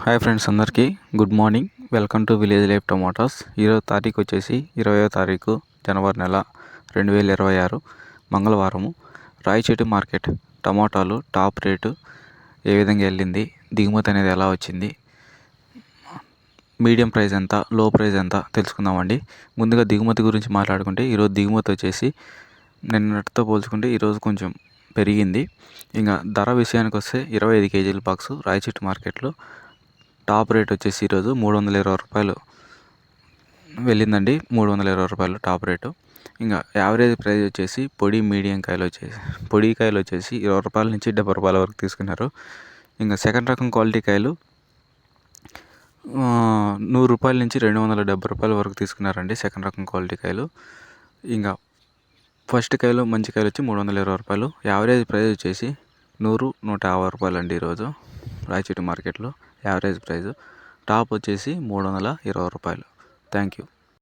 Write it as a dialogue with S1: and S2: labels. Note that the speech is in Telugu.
S1: హాయ్ ఫ్రెండ్స్, అందరికీ good morning. Welcome to village life tomatoes. ఈరోజు తారీఖు వచ్చేసి 20వ తారీఖు జనవరి నెల 2026 మంగళవారము. రాయచోటి మార్కెట్ టమాటాలు టాప్ రేటు ఏ విధంగా వెళ్ళింది, దిగుమతి అనేది ఎలా వచ్చింది, మీడియం ప్రైస్ ఎంత, లో ప్రైస్ ఎంత తెలుసుకుందామండి. ముందుగా దిగుమతి గురించి మాట్లాడుకుంటే ఈరోజు దిగుమతి వచ్చేసి నిన్నటితో పోల్చుకుంటే ఈరోజు కొంచెం పెరిగింది. ఇంకా ధర విషయానికి వస్తే 25 కేజీల బాక్సు రాయచోటి మార్కెట్లో టాప్ రేట్ వచ్చేసి ఈరోజు 320 రూపాయలు వెళ్ళిందండి. 320 రూపాయలు టాప్ రేటు. ఇంకా యావరేజ్ ప్రైస్ వచ్చేసి మీడియం కాయలు వచ్చేసి 20 రూపాయల నుంచి 70 రూపాయల వరకు తీసుకున్నారు. ఇంకా సెకండ్ రకం క్వాలిటీ కాయలు 100 రూపాయల నుంచి 270 రూపాయల వరకు తీసుకున్నారండి సెకండ్ రకం క్వాలిటీ కాయలు. ఇంకా ఫస్ట్ కాయలు మంచి కాయలు వచ్చి 320 రూపాయలు. యావరేజ్ ప్రైస్ వచ్చేసి 100-150 రూపాయలు అండి ఈరోజు రాయచోటి మార్కెట్లో యావరేజ్ ప్రైస్. టాప్ వచ్చేసి 320 రూపాయలు. Thank you.